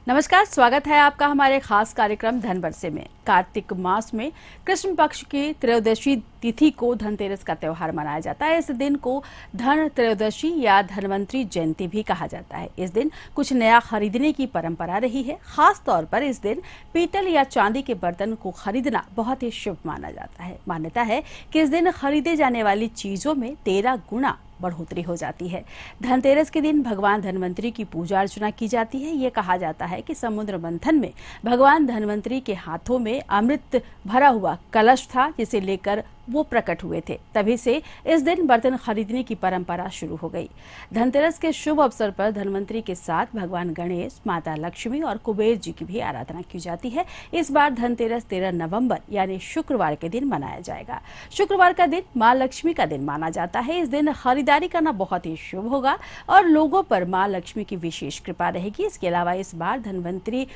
नमस्कार, स्वागत है आपका हमारे खास कार्यक्रम धन बरसे में। कार्तिक मास में कृष्ण पक्ष की त्रयोदशी तिथि को धनतेरस का त्योहार मनाया जाता है। इस दिन को धन त्रयोदशी या धनवंतरी जयंती भी कहा जाता है। इस दिन कुछ नया खरीदने की परंपरा रही है। खास तौर पर इस दिन पीतल या चांदी के बर्तन को खरीदना बहुत ही शुभ माना जाता है। मान्यता है कि इस दिन खरीदे जाने वाली चीजों में 13 गुना बढ़ोतरी हो जाती है। धनतेरस के दिन भगवान धनवंतरी की पूजा अर्चना की जाती है। ये कहा जाता है कि समुद्र मंथन में भगवान धनवंतरी के हाथों में अमृत भरा हुआ कलश था, जिसे लेकर वो प्रकट हुए थे। तभी से इस दिन बर्तन खरीदने की परंपरा शुरू हो गई। धनतेरस के शुभ अवसर पर धनवंतरी के साथ भगवान गणेश, माता लक्ष्मी और कुबेर जी की भी आराधना की जाती है। इस बार धनतेरस 13 नवंबर यानी शुक्रवार के दिन मनाया जाएगा। शुक्रवार का दिन मां लक्ष्मी का दिन माना जाता है। इस दिन खरीदारी करना बहुत ही शुभ होगा और लोगों पर मां लक्ष्मी की विशेष कृपा रहेगी। इसके अलावा इस बार धनवंतरी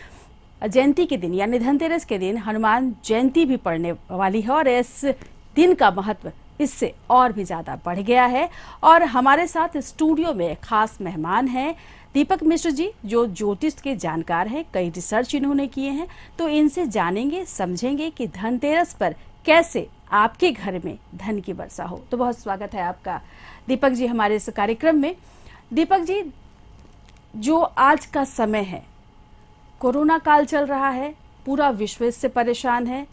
जयंती के दिन यानी धनतेरस के दिन हनुमान जयंती भी पड़ने वाली है और इस दिन का महत्व इससे और भी ज्यादा बढ़ गया है। और हमारे साथ स्टूडियो में खास मेहमान हैं दीपक मिश्र जी, जो ज्योतिष के जानकार हैं। कई रिसर्च इन्होंने किए हैं, तो इनसे जानेंगे, समझेंगे कि धनतेरस पर कैसे आपके घर में धन की वर्षा हो। तो बहुत स्वागत है आपका दीपक जी हमारे इस कार्यक्रम में। दीपक जी, जो आज का समय है, कोरोना काल चल रहा है, पूरा विश्व इससे परेशान है,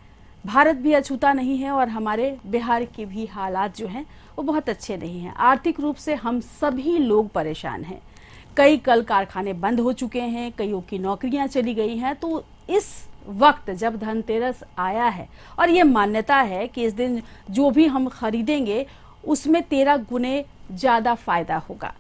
भारत भी अछूता नहीं है और हमारे बिहार के भी हालात जो हैं वो बहुत अच्छे नहीं हैं। आर्थिक रूप से हम सभी लोग परेशान हैं। कई कल कारखाने बंद हो चुके हैं, कईयों की नौकरियां चली गई हैं। तो इस वक्त जब धनतेरस आया है और ये मान्यता है कि इस दिन जो भी हम खरीदेंगे उसमें 13 गुने ज्यादा फायदा होगा,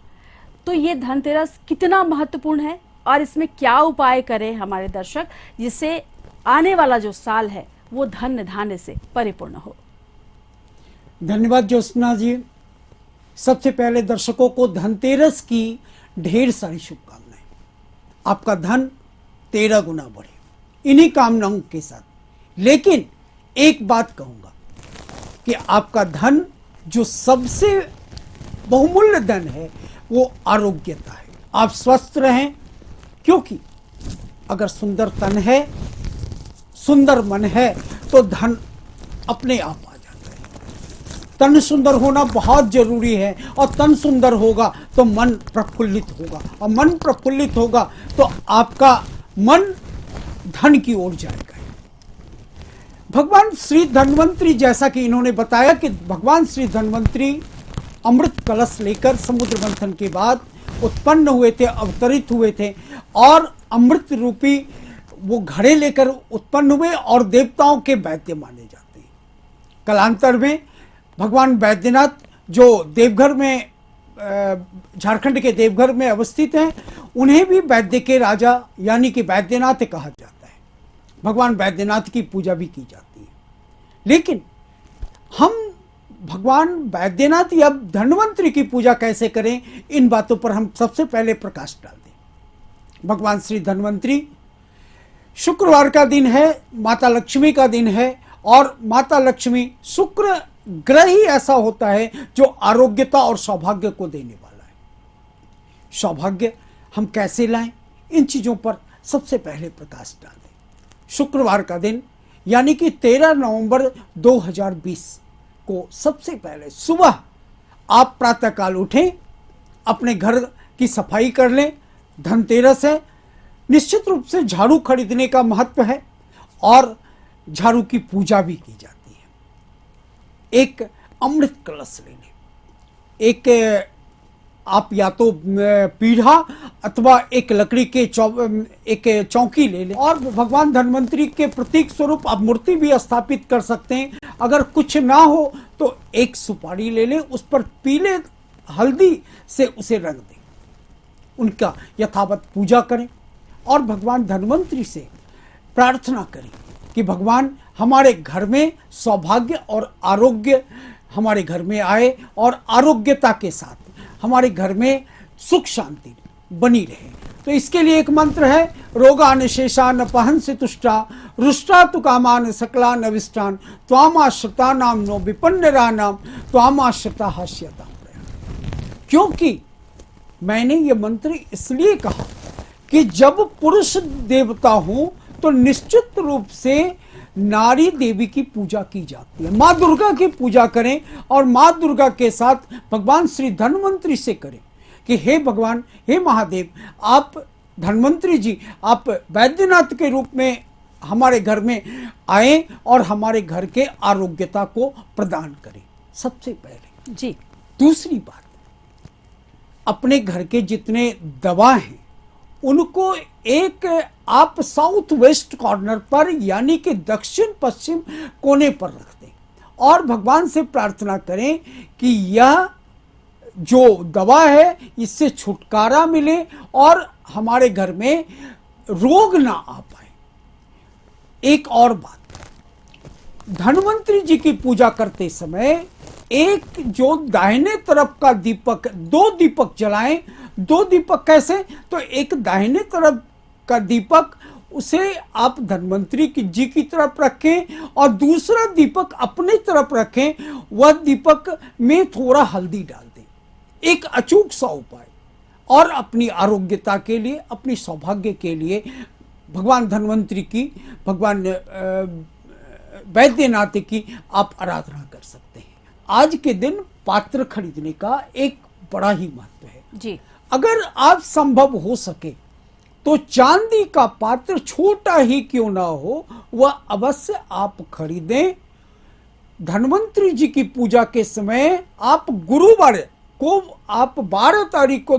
तो ये धनतेरस कितना महत्वपूर्ण है और इसमें क्या उपाय करें हमारे दर्शक, जिससे आने वाला जो साल है वो धन धान्य से परिपूर्ण हो। धन्यवाद ज्योत्सना जी। सबसे पहले दर्शकों को धनतेरस की ढेर सारी शुभकामनाएं। आपका धन 13 गुना बढ़े, इन्हीं कामनाओं के साथ। लेकिन एक बात कहूंगा कि आपका धन जो सबसे बहुमूल्य धन है वो आरोग्यता है। आप स्वस्थ रहें, क्योंकि अगर सुंदर तन है, सुंदर मन है, तो धन अपने आप आ जाता है। तन सुंदर होना बहुत जरूरी है और तन सुंदर होगा तो मन प्रफुल्लित होगा और मन प्रफुल्लित होगा तो आपका मन धन की ओर जाएगा। भगवान श्री धन्वंतरी, जैसा कि इन्होंने बताया कि भगवान श्री धन्वंतरी अमृत कलश लेकर समुद्र मंथन के बाद उत्पन्न हुए थे, अवतरित हुए थे और अमृत रूपी वो घड़े लेकर उत्पन्न हुए और देवताओं के वैद्य माने जाते हैं। कालांतर में भगवान बैद्यनाथ, जो देवघर में, झारखंड के देवघर में अवस्थित हैं, उन्हें भी वैद्य के राजा यानी कि बैद्यनाथ कहा जाता है। भगवान बैद्यनाथ की पूजा भी की जाती है। लेकिन हम भगवान बैद्यनाथ या धन्वंतरी की पूजा कैसे करें, इन बातों पर हम सबसे पहले प्रकाश डाल दें। भगवान श्री धन्वंतरी, शुक्रवार का दिन है, माता लक्ष्मी का दिन है और माता लक्ष्मी, शुक्र ग्रह ही ऐसा होता है जो आरोग्यता और सौभाग्य को देने वाला है। सौभाग्य हम कैसे लाएं, इन चीजों पर सबसे पहले प्रकाश डाल दें। शुक्रवार का दिन यानी कि 13 नवंबर 2020 को सबसे पहले सुबह आप प्रातःकाल उठें, अपने घर की सफाई कर लें। धनतेरस है, निश्चित रूप से झाड़ू खरीदने का महत्व है और झाड़ू की पूजा भी की जाती है। एक अमृत कलश ले लें, एक आप या तो पीढ़ा अथवा एक लकड़ी के एक चौकी ले लें और भगवान धन्वंतरी के प्रतीक स्वरूप आप मूर्ति भी स्थापित कर सकते हैं। अगर कुछ ना हो तो एक सुपारी ले लें, उस पर पीले हल्दी से उसे रंग दें, उनका यथावत पूजा करें और भगवान धन्वंतरी से प्रार्थना करें कि भगवान हमारे घर में सौभाग्य और आरोग्य हमारे घर में आए और आरोग्यता के साथ हमारे घर में सुख शांति बनी रहे। तो इसके लिए एक मंत्र है, रोगान शेषान पहंसि तुष्टा रुष्टा तु कामान सकलान अविष्टान त्वामाश्रिता नाम नो विपन्नरा नाम त्वामाश्रिता हास्यता। क्योंकि मैंने ये मंत्र इसलिए कहा कि जब पुरुष देवता हो तो निश्चित रूप से नारी देवी की पूजा की जाती है। माँ दुर्गा की पूजा करें और माँ दुर्गा के साथ भगवान श्री धन्वंतरी से करें कि हे भगवान, हे महादेव, आप धन्वंतरी जी, आप वैद्यनाथ के रूप में हमारे घर में आए और हमारे घर के आरोग्यता को प्रदान करें, सबसे पहले। जी। दूसरी बात, अपने घर के जितने दवा हैं उनको एक आप साउथ वेस्ट कॉर्नर पर यानी कि दक्षिण पश्चिम कोने पर रख दें और भगवान से प्रार्थना करें कि यह जो दवा है इससे छुटकारा मिले और हमारे घर में रोग ना आ पाए। एक और बात, धन्वंतरी जी की पूजा करते समय एक जो दाहिने तरफ का दीपक, दो दीपक जलाएं। दो दीपक कैसे? तो एक दाहिने तरफ का दीपक उसे आप धन्वंतरी जी की तरफ रखें और दूसरा दीपक अपनी तरफ रखें। वह दीपक में थोड़ा हल्दी डाल दें, एक अचूक सा उपाय। और अपनी आरोग्यता के लिए, अपनी सौभाग्य के लिए भगवान धन्वंतरी की, भगवान वैद्यनाथ की आप आराधना कर सकते हैं। आज के दिन पात्र खरीदने का एक बड़ा ही महत्व है जी। अगर आप संभव हो सके तो चांदी का पात्र छोटा ही क्यों ना हो वह अवश्य आप खरीदें। धन्वंतरी जी की पूजा के समय आप गुरुवार को आप 12 तारीख को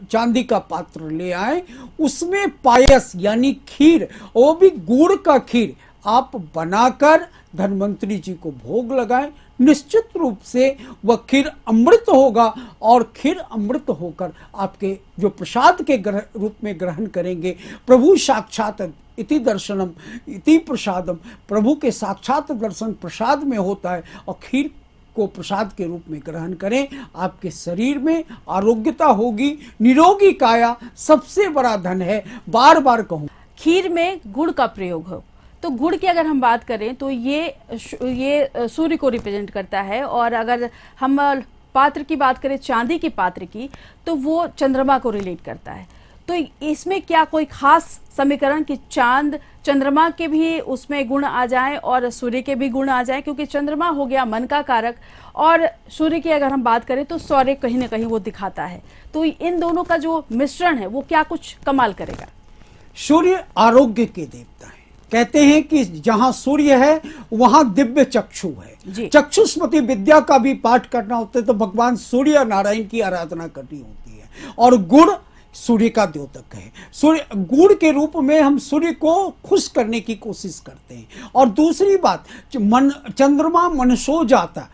चांदी का पात्र ले आए, उसमें पायस यानी खीर, वो भी गुड़ का खीर आप बनाकर धन्वंतरी जी को भोग लगाएं। निश्चित रूप से वह खीर अमृत होगा और खीर अमृत होकर आपके जो प्रसाद के रूप में ग्रहण करेंगे, प्रभु साक्षात इति दर्शनम इति प्रसादम, प्रभु के साक्षात दर्शन प्रसाद में होता है और खीर को प्रसाद के रूप में ग्रहण करें। आपके शरीर में आरोग्यता होगी, निरोगी काया सबसे बड़ा धन है। बार बार कहूँ, खीर में गुड़ का प्रयोग हो तो गुड़ की अगर हम बात करें तो ये सूर्य को रिप्रेजेंट करता है, और अगर हम पात्र की बात करें, चांदी के पात्र की, तो वो चंद्रमा को रिलेट करता है। तो इसमें क्या कोई खास समीकरण कि चांद चंद्रमा के भी उसमें गुण आ जाएं और सूर्य के भी गुण आ जाएं, क्योंकि चंद्रमा हो गया मन का कारक और सूर्य की अगर हम बात करें तो शौर्य कहीं ना कहीं वो दिखाता है। तो इन दोनों का जो मिश्रण है वो क्या कुछ कमाल करेगा। सूर्य आरोग्य के देवता है। कहते हैं कि जहां सूर्य है वहां दिव्य चक्षु है। चक्षुष्मति विद्या का भी पाठ करना होता है तो भगवान सूर्य नारायण की आराधना करनी होती है। और गुड़ सूर्य का द्योतक है। सूर्य गुड़ के रूप में हम सूर्य को खुश करने की कोशिश करते हैं। और दूसरी बात, चंद्रमा मन सो जाता,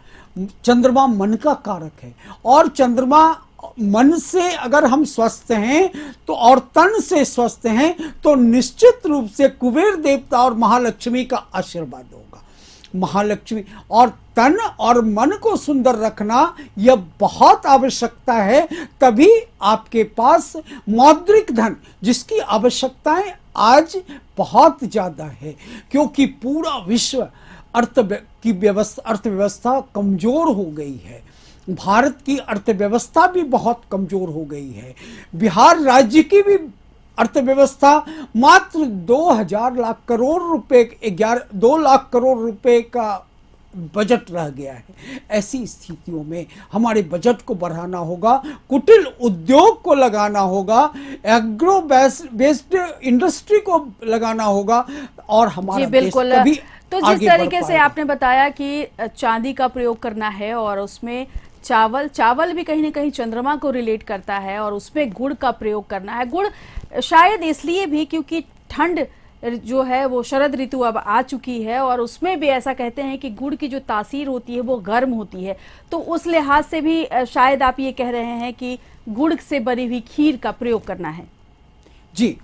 चंद्रमा मन का कारक है और चंद्रमा मन से अगर हम स्वस्थ हैं तो और तन से स्वस्थ हैं तो निश्चित रूप से कुबेर देवता और महालक्ष्मी का आशीर्वाद होगा। महालक्ष्मी और तन और मन को सुंदर रखना यह बहुत आवश्यकता है, तभी आपके पास मौद्रिक धन जिसकी आवश्यकताएं आज बहुत ज्यादा है, क्योंकि पूरा विश्व अर्थव्यवस्था कमजोर हो गई है। भारत की अर्थव्यवस्था भी बहुत कमजोर हो गई है। बिहार राज्य की भी अर्थव्यवस्था मात्र 2,000 लाख करोड़ रुपए, 2 लाख करोड़ रुपए का बजट रह गया है। ऐसी स्थितियों में हमारे बजट को बढ़ाना होगा, कुटिल उद्योग को लगाना होगा, एग्रो बेस्ड इंडस्ट्री को लगाना होगा और हमारा देश कभी तो जिस तरीके से आपने बताया कि चांदी का प्रयोग करना है और उसमें चावल भी कहीं ना कहीं चंद्रमा को रिलेट करता है और उसमें गुड़ का प्रयोग करना है। गुड़ शायद इसलिए भी क्योंकि ठंड जो है वो शरद ऋतु अब आ चुकी है और उसमें भी ऐसा कहते हैं कि गुड़ की जो तासीर होती है वो गर्म होती है, तो उस लिहाज से भी शायद आप ये कह रहे हैं कि गुड़ से बनी हुई खीर का प्रयोग करना है। जी,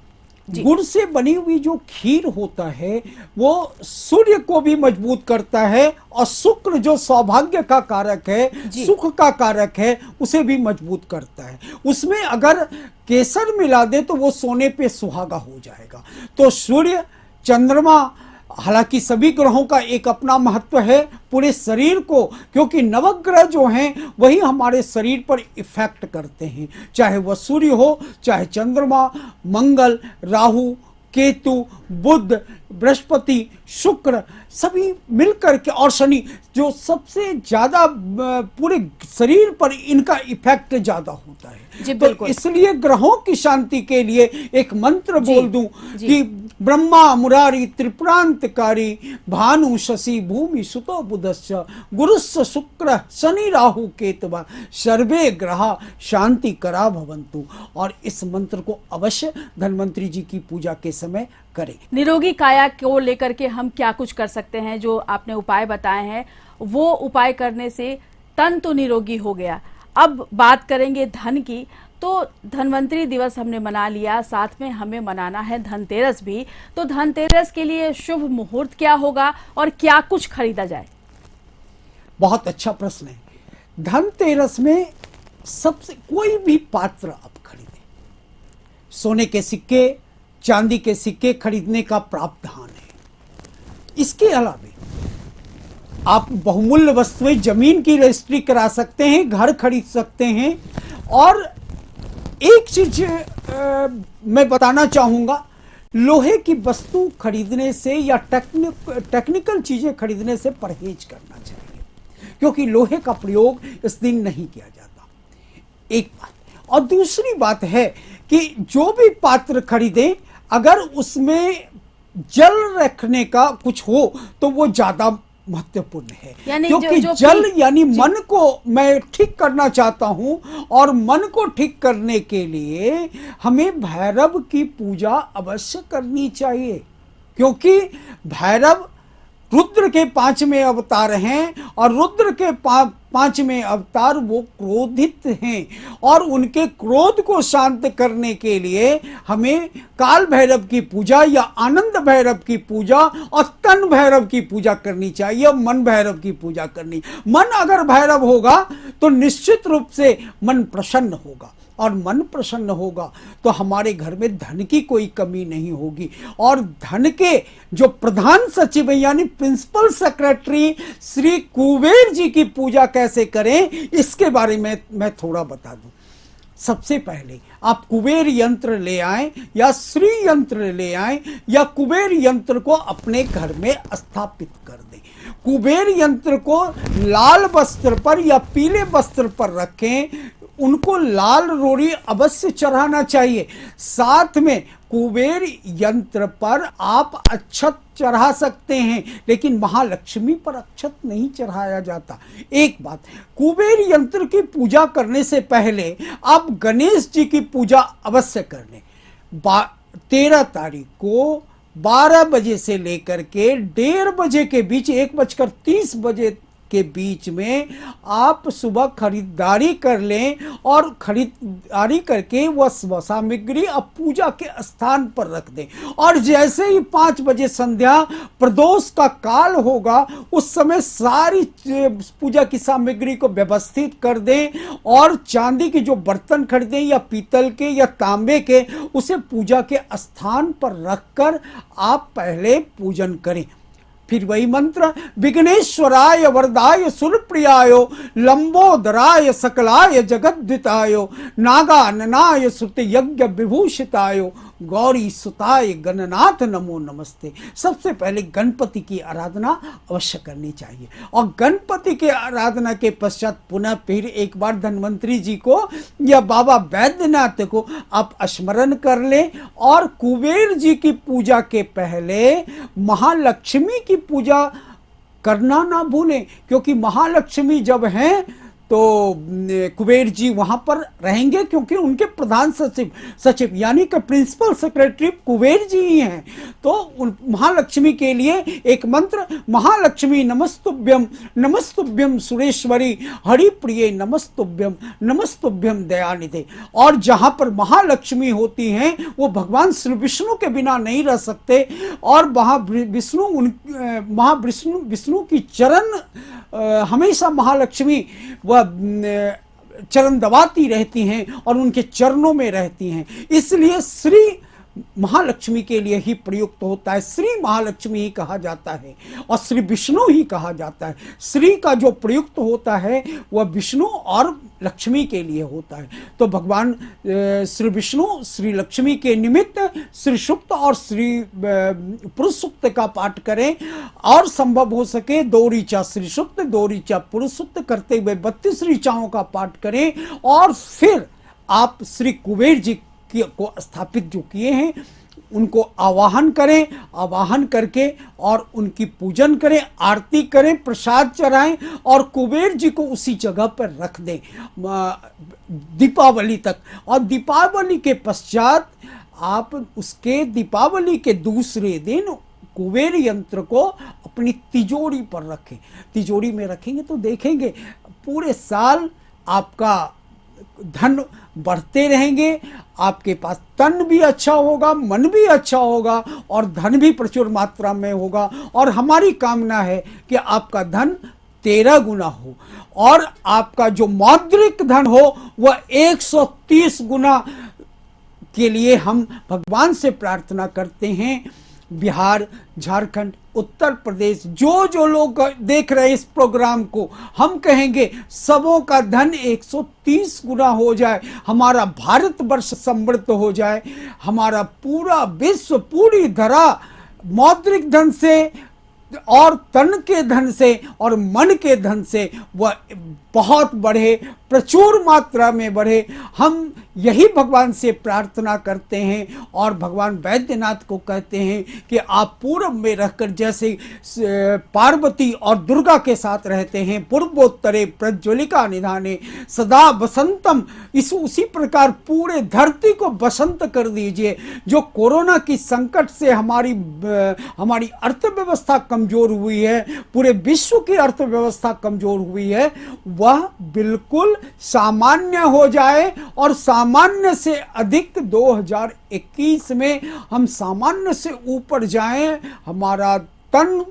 गुड़ से बनी हुई जो खीर होता है वो सूर्य को भी मजबूत करता है और शुक्र जो सौभाग्य का कारक है, सुख का कारक है, उसे भी मजबूत करता है। उसमें अगर केसर मिला दे तो वो सोने पे सुहागा हो जाएगा। तो सूर्य, चंद्रमा हालांकि सभी ग्रहों का एक अपना महत्व है पूरे शरीर को, क्योंकि नवग्रह जो हैं वही हमारे शरीर पर इफेक्ट करते हैं, चाहे वह सूर्य हो, चाहे चंद्रमा, मंगल, राहु, केतु, बुध, बृहस्पति, शुक्र, सभी मिलकर के, और शनि, जो सबसे ज्यादा पूरे शरीर पर इनका इफेक्ट ज्यादा होता है। जी, तो बिल्कुल। इसलिए ग्रहों की शांति के लिए एक मंत्र बोल दूं जी। कि ब्रह्मा मुरारी त्रिपुरांतकारी भानु शशि भूमि सुतो बुधश्च गुरुश्च शुक्र शनि राहु केतवा सर्वे ग्रहा शांति करा भवन्तु। और इस मंत्र को अवश्य धन्वंतरी जी की पूजा के समय करें। निरोगी काया को लेकर के हम क्या कुछ कर सकते हैं? जो आपने उपाय बताए हैं वो उपाय करने से तन तो निरोगी हो गया। अब बात करेंगे धन की। तो धन्वंतरी दिवस हमने मना लिया, साथ में हमें मनाना है धनतेरस भी। तो धनतेरस के लिए शुभ मुहूर्त क्या होगा और क्या कुछ खरीदा जाए? बहुत अच्छा प्रश्न है। धनतेरस में सबसे कोई भी पात्र आप खरीदें, सोने के सिक्के, चांदी के सिक्के खरीदने का प्रावधान है। इसके अलावा आप बहुमूल्य वस्तुएं, जमीन की रजिस्ट्री करा सकते हैं, घर खरीद सकते हैं। और एक चीज मैं बताना चाहूंगा, लोहे की वस्तु खरीदने से या टेक्निकल चीजें खरीदने से परहेज करना चाहिए, क्योंकि लोहे का प्रयोग इस दिन नहीं किया जाता। एक बात। और दूसरी बात है कि जो भी पात्र खरीदें, अगर उसमें जल रखने का कुछ हो तो वो ज्यादा महत्वपूर्ण है, क्योंकि जल यानी मन को मैं ठीक करना चाहता हूं, और मन को ठीक करने के लिए हमें भैरव की पूजा अवश्य करनी चाहिए, क्योंकि भैरव रुद्र के 5वें अवतार हैं, और रुद्र के 5वें अवतार वो क्रोधित हैं, और उनके क्रोध को शांत करने के लिए हमें काल भैरव की पूजा या आनंद भैरव की पूजा और तन भैरव की पूजा करनी चाहिए, मन भैरव की पूजा करनी। मन अगर भैरव होगा तो निश्चित रूप से मन प्रसन्न होगा, और मन प्रसन्न होगा तो हमारे घर में धन की कोई कमी नहीं होगी। और धन के जो प्रधान सचिव हैं यानी प्रिंसिपल सेक्रेटरी श्री कुबेर जी की पूजा कैसे करें, इसके बारे में मैं थोड़ा बता दूं। सबसे पहले आप कुबेर यंत्र ले आएं या श्री यंत्र ले आएं, या कुबेर यंत्र को अपने घर में स्थापित कर दें। कुबेर यंत्र को लाल वस्त्र पर या पीले वस्त्र पर रखें, उनको लाल रोड़ी अवश्य चढ़ाना चाहिए। साथ में कुबेर यंत्र पर आप अक्षत चढ़ा सकते हैं, लेकिन महालक्ष्मी पर अक्षत नहीं चढ़ाया जाता। एक बात, कुबेर यंत्र की पूजा करने से पहले आप गणेश जी की पूजा अवश्य कर लें। 13 तारीख को 12 बजे से लेकर के 1:30 बजे के बीच, 1:30 बजे के बीच में आप सुबह खरीदारी कर लें, और खरीदारी करके वह सामग्री अब पूजा के स्थान पर रख दें। और जैसे ही 5 बजे संध्या प्रदोष का काल होगा, उस समय सारी पूजा की सामग्री को व्यवस्थित कर दें, और चांदी के जो बर्तन खरीदें या पीतल के या तांबे के, उसे पूजा के स्थान पर रखकर आप पहले पूजन करें। फिर वही मंत्र, विघ्नेश्वराय वरदाय सुरप्रियाय लंबोदराय सकलाय जगद्विताय नागाननाय सुत यज्ञ विभूषिताय गौरी सुताय गणनाथ नमो नमस्ते। सबसे पहले गणपति की आराधना अवश्य करनी चाहिए, और गणपति के आराधना के पश्चात पुनः फिर एक बार धन्वंतरी जी को या बाबा बैद्यनाथ को आप स्मरण कर लें। और कुबेर जी की पूजा के पहले महालक्ष्मी की पूजा करना ना भूलें, क्योंकि महालक्ष्मी जब हैं तो कुबेर जी वहां पर रहेंगे, क्योंकि उनके प्रधान सचिव यानी कि प्रिंसिपल सेक्रेटरी कुबेर जी ही हैं। तो महालक्ष्मी के लिए एक मंत्र, महालक्ष्मी नमस्तुभ्यम नमस्तुभ्यम सुरेश्वरी हरिप्रिये नमस्तुभ्यम नमस्तुभ्यम दयानिधे। और जहां पर महालक्ष्मी होती हैं वो भगवान श्री विष्णु के बिना नहीं रह सकते, और वहां विष्णु की चरण हमेशा महालक्ष्मी वह चरण दबाती रहती हैं और उनके चरणों में रहती हैं। इसलिए श्री महालक्ष्मी के लिए ही प्रयुक्त होता है। श्री महालक्ष्मी ही कहा जाता है और श्री विष्णु ही कहा जाता है। श्री का जो प्रयुक्त होता है वह विष्णु और लक्ष्मी के लिए होता है। तो भगवान श्री विष्णु श्री लक्ष्मी के निमित्त श्री सूक्त और श्री पुरुष सूक्त का पाठ करें और संभव हो सके 2 ऋचा श्री सूक्त 2 ऋचा पुरुष सूक्त करते हुए 32 ऋचाओं का पाठ करें और फिर आप श्री कुबेर जी को स्थापित जो किए हैं उनको आवाहन करें, आवाहन करके और उनकी पूजन करें, आरती करें, प्रसाद चढ़ाएं और कुबेर जी को उसी जगह पर रख दें दीपावली तक। और दीपावली के पश्चात आप उसके दीपावली के दूसरे दिन कुबेर यंत्र को अपनी तिजोरी पर रखें। तिजोरी में रखेंगे तो देखेंगे पूरे साल आपका धन बढ़ते रहेंगे, आपके पास तन भी अच्छा होगा, मन भी अच्छा होगा और धन भी प्रचुर मात्रा में होगा। और हमारी कामना है कि आपका धन 13 गुना हो और आपका जो मौद्रिक धन हो वह 130 गुना के लिए हम भगवान से प्रार्थना करते हैं। बिहार, झारखंड, उत्तर प्रदेश जो लोग देख रहे हैं इस प्रोग्राम को, हम कहेंगे सबों का धन 130 गुना हो जाए, हमारा भारतवर्ष समृद्ध हो जाए, हमारा पूरा विश्व पूरी धरा मौद्रिक धन से और तन के धन से और मन के धन से वह बहुत बढ़े, प्रचुर मात्रा में बढ़े। हम यही भगवान से प्रार्थना करते हैं और भगवान वैद्यनाथ को कहते हैं कि आप पूर्व में रहकर जैसे पार्वती और दुर्गा के साथ रहते हैं, पूर्वोत्तरे प्रज्वलिका निधाने सदा बसंतम, उसी प्रकार पूरे धरती को बसंत कर दीजिए। जो कोरोना की संकट से हमारी अर्थव्यवस्था कमजोर हुई है, पूरे विश्व की अर्थव्यवस्था कमजोर हुई है, वह बिल्कुल सामान्य हो जाए और सामान्य से अधिक 2021 में हम सामान्य से ऊपर जाएं, हमारा तन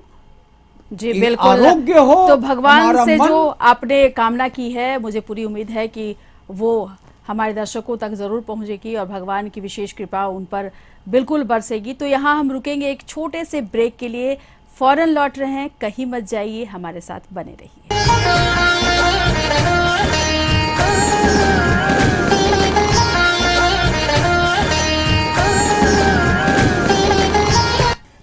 जी बिल्कुल आरोग्य हो। तो भगवान से मन, जो आपने कामना की है, मुझे पूरी उम्मीद है कि वो हमारे दर्शकों तक जरूर पहुंचेगी और भगवान की विशेष कृपा उन पर बिल्कुल बरसेगी। तो यहाँ हम रुकेंगे एक छोटे से ब्रेक के लिए, फौरन लौट रहे हैं, कहीं मत जाइए, हमारे साथ बने रहिए।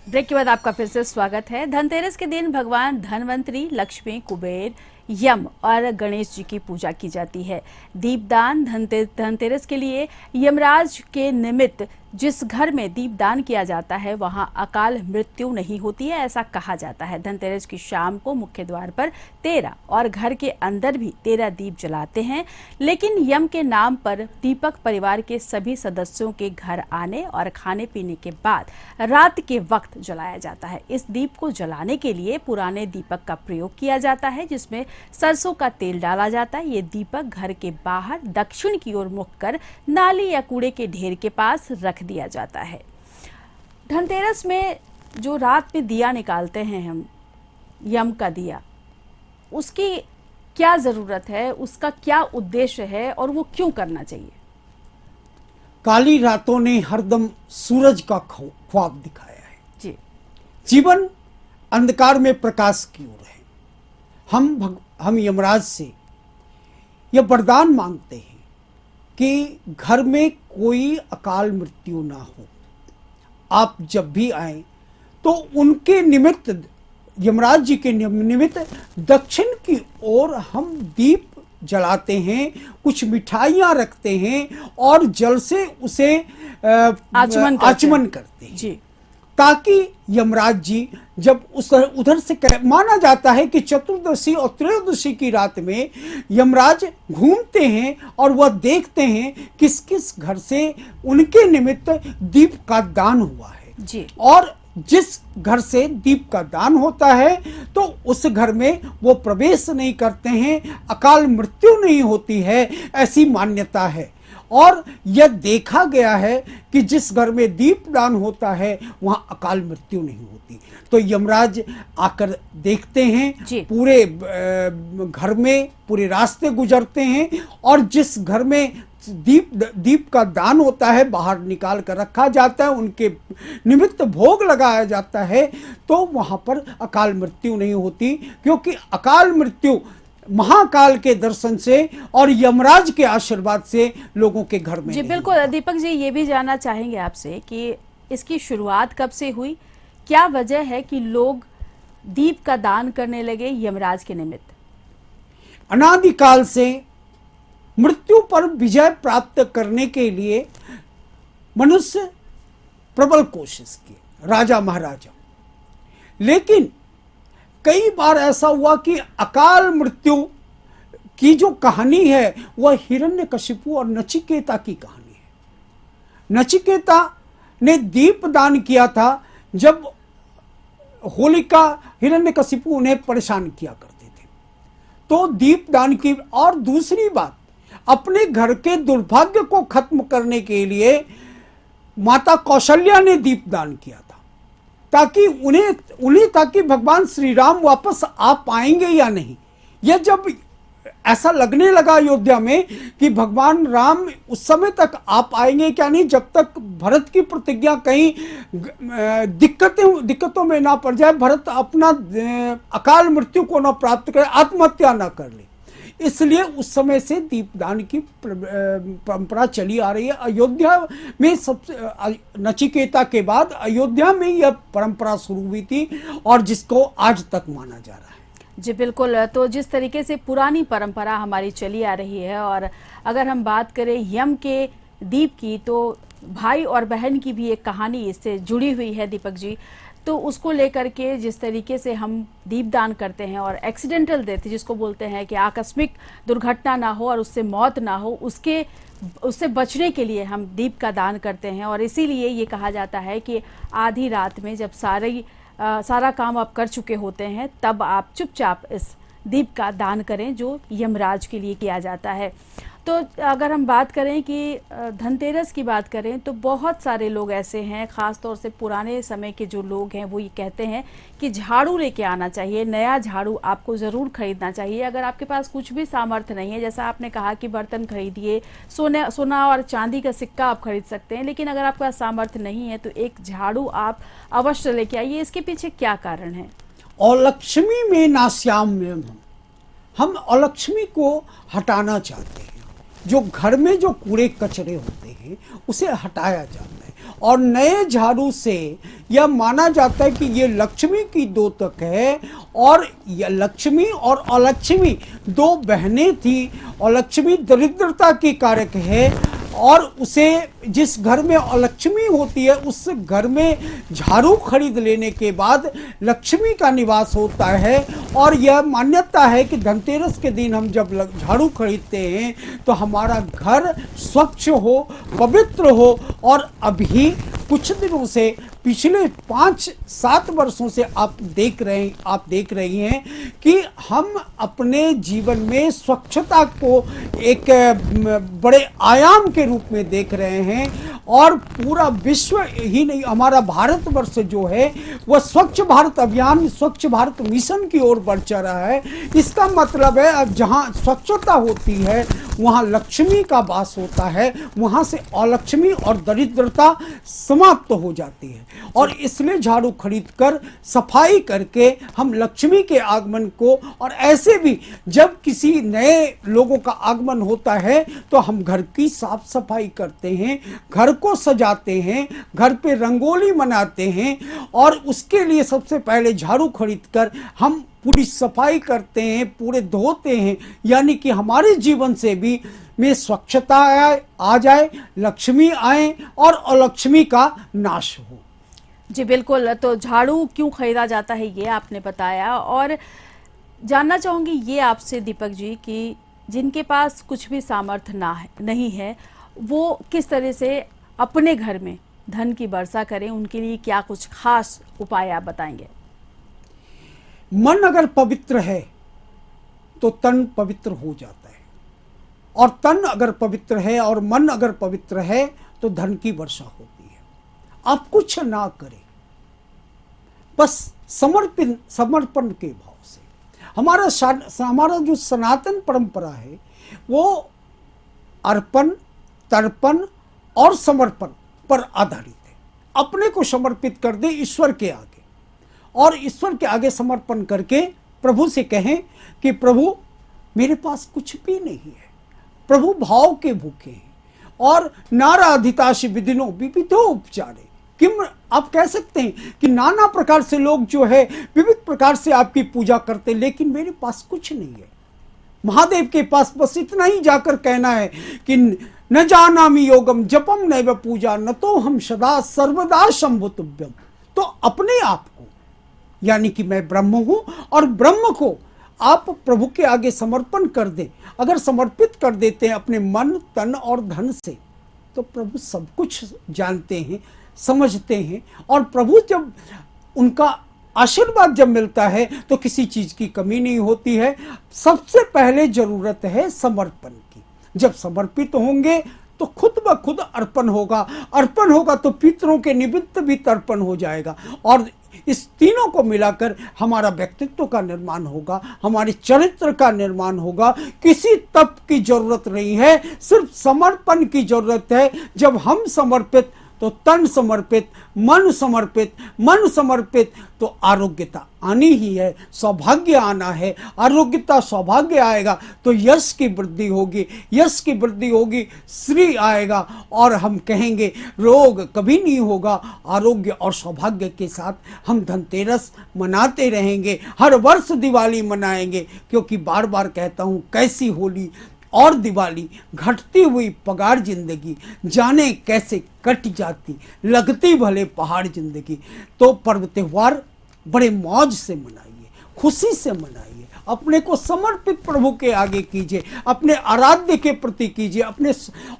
ब्रेक के बाद आपका फिर से स्वागत है। धनतेरस के दिन भगवान धनवंतरी, लक्ष्मी, कुबेर, यम और गणेश जी की पूजा की जाती है। दीपदान धनतेरस के लिए यमराज के निमित्त जिस घर में दीपदान किया जाता है वहां अकाल मृत्यु नहीं होती है, ऐसा कहा जाता है। धनतेरस की शाम को मुख्य द्वार पर 13 और घर के अंदर भी 13 दीप जलाते हैं, लेकिन यम के नाम पर दीपक परिवार के सभी सदस्यों के घर आने और खाने पीने के बाद रात के वक्त जलाया जाता है। इस दीप को जलाने के लिए पुराने दीपक का प्रयोग किया जाता है, जिसमें सरसों का तेल डाला जाता है। ये दीपक घर के बाहर दक्षिण की ओर मुख कर नाली या कूड़े के ढेर के पास रख दिया जाता है। धनतेरस में जो रात में दिया निकालते हैं हम, यम का दिया, उसकी क्या जरूरत है, उसका क्या उद्देश्य है और वो क्यों करना चाहिए? काली रातों ने हरदम सूरज का ख्वाब दिखाया है जी। जीवन अंधकार में प्रकाश की ओर है। हम यमराज से यह वरदान मांगते हैं कि घर में कोई अकाल मृत्यु ना हो। आप जब भी आए तो उनके निमित्त, यमराज जी के निमित्त दक्षिण की ओर हम दीप जलाते हैं, कुछ मिठाइयाँ रखते हैं और जल से उसे आचमन करते हैं जी, ताकि यमराज जी जब उधर से माना जाता है कि चतुर्दशी और त्रयोदशी की रात में यमराज घूमते हैं और वह देखते हैं किस किस घर से उनके निमित्त दीप का दान हुआ है जी। और जिस घर से दीप का दान होता है तो उस घर में वो प्रवेश नहीं करते हैं, अकाल मृत्यु नहीं होती है, ऐसी मान्यता है। और यह देखा गया है कि जिस घर में दीपदान होता है वहां अकाल मृत्यु नहीं होती। तो यमराज आकर देखते हैं, पूरे घर में पूरे रास्ते गुजरते हैं और जिस घर में दीप का दान होता है, बाहर निकाल कर रखा जाता है, उनके निमित्त भोग लगाया जाता है, तो वहाँ पर अकाल मृत्यु नहीं होती, क्योंकि अकाल मृत्यु महाकाल के दर्शन से और यमराज के आशीर्वाद से लोगों के घर में जी नहीं बिल्कुल। दीपक जी, ये भी जानना चाहेंगे आपसे कि इसकी शुरुआत कब से हुई, क्या वजह है कि लोग दीप का दान करने लगे यमराज के निमित्त? अनादिकाल से मृत्यु पर विजय प्राप्त करने के लिए मनुष्य प्रबल कोशिश किए, राजा महाराजा, लेकिन कई बार ऐसा हुआ कि अकाल मृत्यु की जो कहानी है वह हिरण्यकशिपु और नचिकेता की कहानी है। नचिकेता ने दीप दान किया था जब होलिका हिरण्यकशिपु उन्हें परेशान किया करते थे, तो दीप दान की। और दूसरी बात, अपने घर के दुर्भाग्य को खत्म करने के लिए माता कौशल्या ने दीप दान किया था, ताकि ताकि भगवान श्री राम वापस आ पाएंगे या नहीं। यह जब ऐसा लगने लगा अयोध्या में कि भगवान राम उस समय तक आ पाएंगे क्या नहीं, जब तक भरत की प्रतिज्ञा कहीं दिक्कतों में ना पड़ जाए, भरत अपना अकाल मृत्यु को ना प्राप्त करे, आत्महत्या ना कर ले। इसलिए उस समय से दीपदान की परंपरा चली आ रही है। अयोध्या में सबसे नचिकेता के बाद अयोध्या में यह परंपरा शुरू हुई थी और जिसको आज तक माना जा रहा है। जी बिल्कुल। तो जिस तरीके से पुरानी परंपरा हमारी चली आ रही है, और अगर हम बात करें यम के दीप की, तो भाई और बहन की भी एक कहानी इससे जुड़ी हुई है दीपक जी। तो उसको लेकर के जिस तरीके से हम दीपदान करते हैं और एक्सीडेंटल डेथ जिसको बोलते हैं कि आकस्मिक दुर्घटना ना हो और उससे मौत ना हो, उससे बचने के लिए हम दीप का दान करते हैं। और इसीलिए ये कहा जाता है कि आधी रात में जब सारा काम आप कर चुके होते हैं, तब आप चुपचाप इस दीप का दान करें जो यमराज के लिए किया जाता है। तो अगर हम बात करें कि धनतेरस की बात करें, तो बहुत सारे लोग ऐसे हैं, ख़ास तौर से पुराने समय के जो लोग हैं, वो ये कहते हैं कि झाड़ू लेके आना चाहिए, नया झाड़ू आपको ज़रूर खरीदना चाहिए। अगर आपके पास कुछ भी सामर्थ्य नहीं है, जैसा आपने कहा कि बर्तन खरीदिए, सोना और चांदी का सिक्का आप खरीद सकते हैं, लेकिन अगर आपके पास सामर्थ्य नहीं है तो एक झाड़ू आप अवश्य लेके आइए। इसके पीछे क्या कारण है? अलक्ष्मी में नाश्याम में हम अलक्ष्मी को हटाना चाहते हैं। जो घर में जो कूड़े कचरे होते हैं उसे हटाया जाता है, और नए झाड़ू से यह माना जाता है कि ये लक्ष्मी की द्योतक है। और यह लक्ष्मी और अलक्ष्मी दो बहनें थी। अलक्ष्मी दरिद्रता की कारक है, और उसे जिस घर में अलक्ष्मी होती है उस घर में झाड़ू खरीद लेने के बाद लक्ष्मी का निवास होता है। और यह मान्यता है कि धनतेरस के दिन हम जब झाड़ू खरीदते हैं तो हमारा घर स्वच्छ हो, पवित्र हो। और अभी कुछ दिनों से, पिछले 5-7 वर्षों से आप देख रही हैं कि हम अपने जीवन में स्वच्छता को एक बड़े आयाम के रूप में देख रहे हैं। और पूरा विश्व ही नहीं, हमारा भारतवर्ष जो है वह स्वच्छ भारत अभियान, स्वच्छ भारत मिशन की ओर बढ़ चल रहा है। इसका मतलब है अब जहाँ स्वच्छता होती है वहाँ लक्ष्मी का वास होता है, वहाँ से अलक्ष्मी और दरिद्रता समाप्त हो जाती है। और इसलिए झाड़ू खरीदकर सफाई करके हम लक्ष्मी के आगमन को, और ऐसे भी जब किसी नए लोगों का आगमन होता है तो हम घर की साफ सफाई करते हैं, घर को सजाते हैं, घर पे रंगोली मनाते हैं। और उसके लिए सबसे पहले झाड़ू खरीदकर हम पूरी सफाई करते हैं, पूरे धोते हैं, यानी कि हमारे जीवन से भी में स्वच्छता आ जाए, लक्ष्मी आए और अलक्ष्मी का नाश हो। जी बिल्कुल। तो झाड़ू क्यों खरीदा जाता है ये आपने बताया, और जानना चाहूँगी ये आपसे दीपक जी कि जिनके पास कुछ भी सामर्थ्य नहीं है, वो किस तरह से अपने घर में धन की वर्षा करें, उनके लिए क्या कुछ खास उपाय आप बताएंगे? मन अगर पवित्र है तो तन पवित्र हो जाता है, और तन अगर पवित्र है और मन अगर पवित्र है तो धन की वर्षा होती है। आप कुछ ना करें, बस समर्पण के भाव से। हमारा जो सनातन परंपरा है वो अर्पण तर्पण और समर्पण पर आधारित है। अपने को समर्पित कर दे ईश्वर के आगे, और ईश्वर के आगे समर्पण करके प्रभु से कहें कि प्रभु मेरे पास कुछ भी नहीं है। प्रभु भाव के भूखे हैं, और नाराधिताश विधिनो विविधो उपचारे। किम, आप कह सकते हैं कि नाना प्रकार से लोग जो है विविध प्रकार से आपकी पूजा करते, लेकिन मेरे पास कुछ नहीं है। महादेव के पास बस इतना ही जाकर कहना है कि न जानामि योगम जपम नैव पूजा न तो हम सदा सर्वदा शंभुतुभ्यम। तो अपने आप को, यानी कि मैं ब्रह्म हूं, और ब्रह्म को आप प्रभु के आगे समर्पण कर दें। अगर समर्पित कर देते हैं अपने मन, तन और धन से, तो प्रभु सब कुछ जानते हैं, समझते हैं, और प्रभु जब उनका आशीर्वाद जब मिलता है तो किसी चीज की कमी नहीं होती है। सबसे पहले जरूरत है समर्पण की। जब समर्पित होंगे तो खुद ब खुद अर्पण होगा, अर्पण होगा तो पितरों के निमित्त भी तर्पण हो जाएगा, और इस तीनों को मिलाकर हमारा व्यक्तित्व का निर्माण होगा, हमारे चरित्र का निर्माण होगा। किसी तप की जरूरत नहीं है, सिर्फ समर्पण की जरूरत है। जब हम समर्पित तो तन समर्पित, मन समर्पित, मन समर्पित तो आरोग्यता आनी ही है, सौभाग्य आना है। आरोग्यता सौभाग्य आएगा तो यश की वृद्धि होगी, यश की वृद्धि होगी श्री आएगा, और हम कहेंगे रोग कभी नहीं होगा। आरोग्य और सौभाग्य के साथ हम धनतेरस मनाते रहेंगे, हर वर्ष दिवाली मनाएंगे, क्योंकि बार बार कहता हूँ कैसी होली और दिवाली, घटती हुई पगार जिंदगी, जाने कैसे कट जाती, लगती भले पहाड़ जिंदगी। तो पर्व त्योहार बड़े मौज से मनाइए, खुशी से मनाइए, अपने को समर्पित प्रभु के आगे कीजिए, अपने आराध्य के प्रति कीजिए अपने,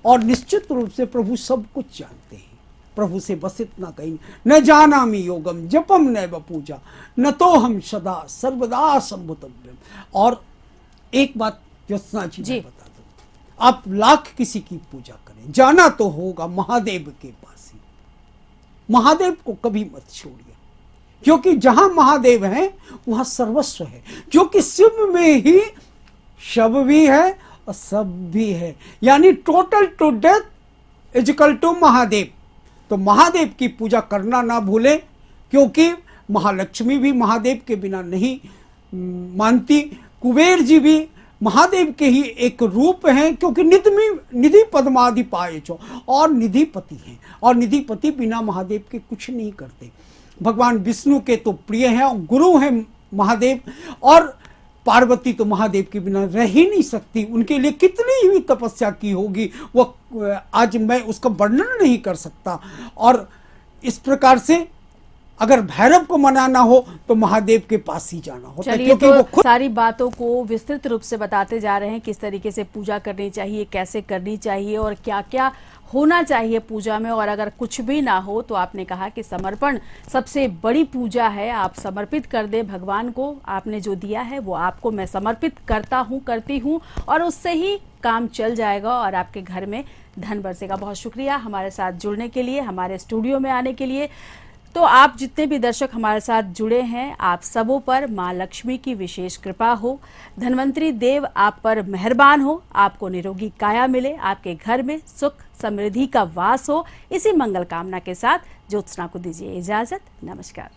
और निश्चित रूप से प्रभु सब कुछ जानते हैं। प्रभु से बस इतना कहीं, न जानामि योगम जपम नैव पूजा न तो हम सदा सर्वदा शंभुतव्यम। और एक बात ज्योत्सना जी मैं बता दूं, आप लाख किसी की पूजा करें, जाना तो होगा महादेव के पास ही। महादेव को कभी मत छोड़िए, क्योंकि जहां महादेव हैं वहां सर्वस्व है, क्योंकि शिव में ही शव भी है और सब भी है, यानी total to death is equal to Mahadev. तो महादेव की पूजा करना ना भूलें, क्योंकि महालक्ष्मी भी महादेव के बिना नहीं मानती, कुबेर जी भी महादेव के ही एक रूप हैं, क्योंकि निधि पद्मादि पाए छो, और निधिपति हैं, और निधिपति बिना महादेव के कुछ नहीं करते। भगवान विष्णु के तो प्रिय हैं और गुरु हैं महादेव, और पार्वती तो महादेव के बिना रह ही नहीं सकती। उनके लिए कितनी भी तपस्या की होगी वो आज मैं उसका वर्णन नहीं कर सकता। और इस प्रकार से अगर भैरव को मनाना हो तो महादेव के पास ही जाना होता है, क्योंकि तो वो खुद सारी बातों को विस्तृत रूप से बताते जा रहे हैं, किस तरीके से पूजा करनी चाहिए, कैसे करनी चाहिए और क्या क्या होना चाहिए पूजा में। और अगर कुछ भी ना हो तो आपने कहा कि समर्पण सबसे बड़ी पूजा है, आप समर्पित कर दे भगवान को, आपने जो दिया है वो आपको मैं समर्पित करता हूँ, करती हूँ, और उससे ही काम चल जाएगा और आपके घर में धन बरसेगा। बहुत शुक्रिया हमारे साथ जुड़ने के लिए, हमारे स्टूडियो में आने के लिए। तो आप जितने भी दर्शक हमारे साथ जुड़े हैं, आप सबों पर माँ लक्ष्मी की विशेष कृपा हो, धन्वंतरी देव आप पर मेहरबान हो, आपको निरोगी काया मिले, आपके घर में सुख समृद्धि का वास हो। इसी मंगल कामना के साथ ज्योत्सना को दीजिए इजाजत। नमस्कार।